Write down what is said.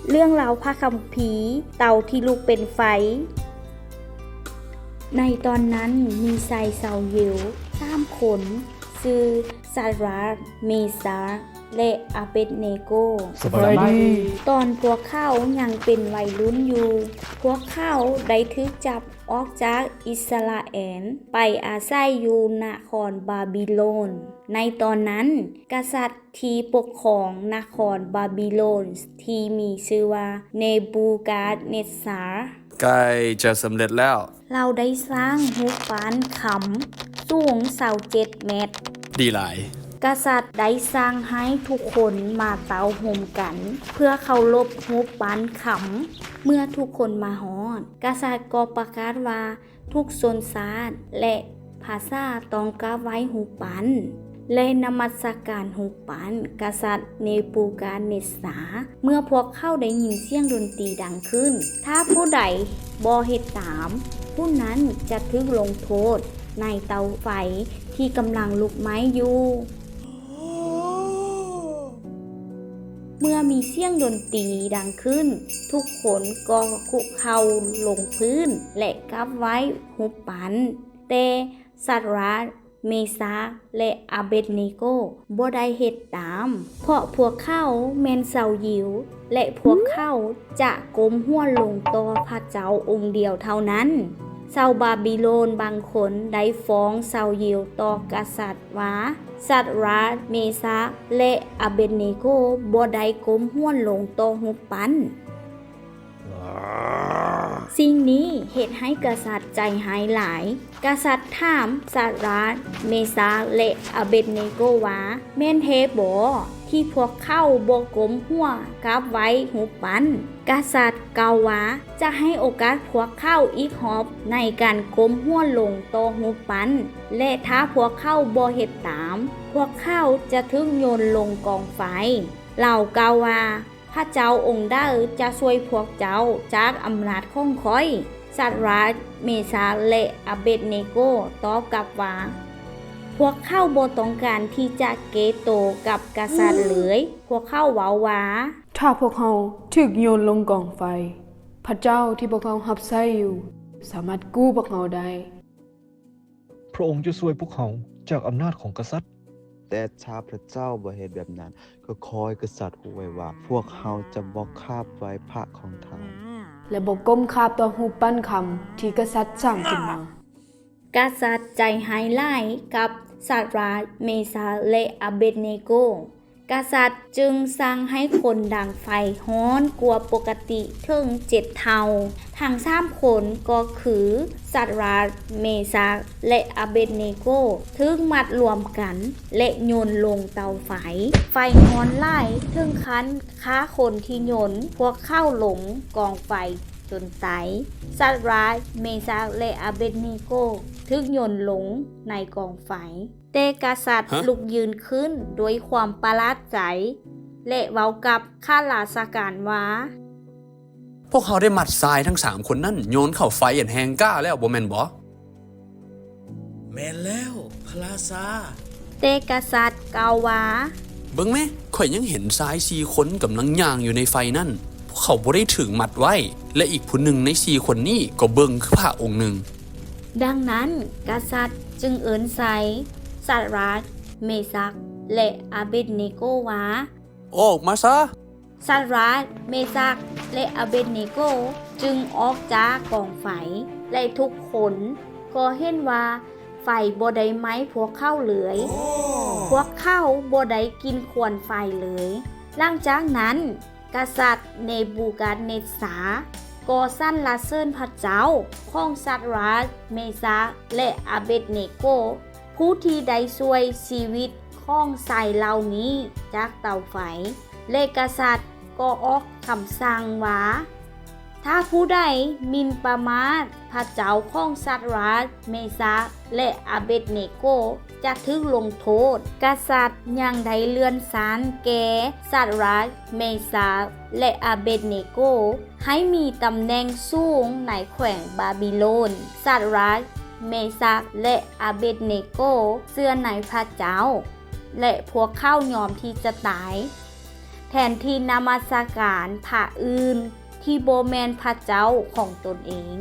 เรื่องราวพระคัมภีร์เต่าที่ลุกเป็นไฟในตอนนั้นมีชายชาวยิว3 คนชื่อซาราห์เมซาและอาเบดเนโกสบายดี ตอนพวกเขายังเป็นวัยรุ่นอยู่ พวกเขาได้ถูกจับออกจากอิสราเอลไปอาศัยอยู่นครบาบิโลนในตอนนั้นกษัตริย์ที่ปกครองนครบาบิโลนที่มีชื่อว่าเนบูกาดเนสซาร์ใกล้จะสำเร็จแล้ว เราได้สร้างรูปปั้นขำสูง27 เมตร ดีหลาย กษัตริย์ได้สร้างให้ทุกคนมาเตาโฮมกัน เพื่อเคารพรูปปั้นขำเมื่อทุกคนมาฮอดกษัตริย์ก็ประกาศว่าทุกชนชาติและภาษาต้องกราบไหว้รูปปั้นและนมัสการรูปปั้นกษัตริย์เนบูกาดเนสซาร์เมื่อพวกเขาได้ยินเสียงดนตรีดังขึ้นถ้าผู้ใดบ่เฮ็ดตามผู้นั้นจะถูกลงโทษในเตาไฟที่กำลังลุกไหม้อยู่เมื่อมีเสียงดนตรีดังขึ้นทุกคนก็คุกเข่าลงพื้นและกราบไหว้รูปปั้นแต่ซาราห์เมซาและอาเบดเนโกบ่ได้เฮ็ดตามเพราะพวกเขาแม่นชาวยิวและพวกเขาจะก้มหัวลงต่อพระเจ้าองค์เดียวเท่านั้นชาวบาบิโลนบางคนได้ฟ้องชาวยิวต่อกษัตริย์ว่าซาราห์เมซาและอาเบดเนโกบ่ได้ก้มหัวลงต่อรูปปั้นสิ่งนี้เหตุให้กษัตริย์ใจหายหลายกษัตริย์ถามซาราห์เมซาและอาเบดเนโกว่าแม่นแท้บ่ที่พวกเขาบ่ก้มหัวกราบไหว้รูปปั้นกษัตริย์กล่าวว่าจะให้โอกาสพวกเขาอีกรอบในการก้มหัวลงต่อรูปปั้นและถ้าพวกเขาบ่เฮ็ดตามพวกเขาจะถูกโยนลงกองไฟเหล่ากล่าวว่าพระเจ้าองค์ใดจะช่วยพวกเจ้าจากอำนาจของข้อยซาราห์เมซาและอาเบดเนโกตอบกลับว่าพวกเขาบ่ต้องการที่จะเกโตกับกษัตริย์เลยพวกเขาเว้าว่าถ้าพวกเขาถูกโยนลงกองไฟพระเจ้าที่พวกเขารับใช้อยู่สามารถกู้พวกเขาได้พระองค์จะช่วยพวกเขาจากอำนาจของกษัตริย์แต่ถ้าพระเจ้าบ่เฮ็ดแบบนั้นก็ขอให้กษัตริย์รู้ไว้ว่าพวกเขาจะบ่คาบไว้พระของทานและบ่ก้มคาบต่อรูปปั้นคำที่กษัตริย์สร้างขึ้นมาก ษัตริย์ใจหายหลายกับซาราห์เมซาและอาเบดเนโกกษัตริย์จึงสั่งให้คนดังไฟฮ้อนกว่าปกติถึง7 เท่าทั้ง3 คนก็คือซาราห์เมซาและอาเบดเนโกถูกมัดรวมกันและโยนลงเตาไฟไฟฮ้อนหลายถึงขั้นฆ่าคนที่โยนพวกเข้าลงกองไฟจนตายซาราห์เมซาและอาเบดเนโกถูกโยนลงในกองไฟแต่กษัตริย์ลุกยืนขึ้นด้วยความประหลาดใจและเว้ากับข้าราชการว่าพวกเขาได้มัดทรายทั้ง3 คนนั่นโยนเข้าไฟอย่างแหงก้าแล้วบ่แม่นบ่ แม่นแล้วพระราชาแต่กษัตริย์กล่าวว่าเบิ่งแม่ข่อยยังเห็นทราย4 คนกำลังย่างอยู่ในไฟนั่นพวกเขาบ่ได้ถึงมัดไว้และอีกผู้หนึ่งใน4 คนนี้ก็เบิ่งคือพระองค์หนึ่งดังนั้นกษัตริย์จึงเอิ้นใส่ซาราห์เมซาและอาเบดเนโกว่าออกมาซะซาราห์เมซาและอาเบดเนโกจึงออกจากกองไฟและทุกคนก็เห็นว่าไฟบ่ได้ไหม้พวกเขาเลยพวกเขาบ่ได้กินควนไฟเลยหลังจากนั้นกษัตริย์เนบูกาดเนสซาร์ก็สรรเสริญพระเจ้าของซาราห์เมซาและอาเบดเนโกผู้ที่ได้ช่วยชีวิตของชายเหล่านี้จากเตาไฟและกษัตริย์ก็ออกคำสั่งว่าถ้าผู้ใดหมิ่นประมาทพระเจ้าของซาราห์เมซาและอาเบดเนโกจะถูกลงโทษกษัตริย์ยังได้เลื่อนศาลแก่ซาราห์เมซาและอาเบดเนโกให้มีตำแหน่งสูงในแขวงบาบิโลนซาราห์เมซาและอาเบดเนโกเชื่อในพระเจ้าและพวกเขายอมที่จะตาย แทนที่นมัสการพระอื่นที่โบแมนพระเจ้าของตนเอง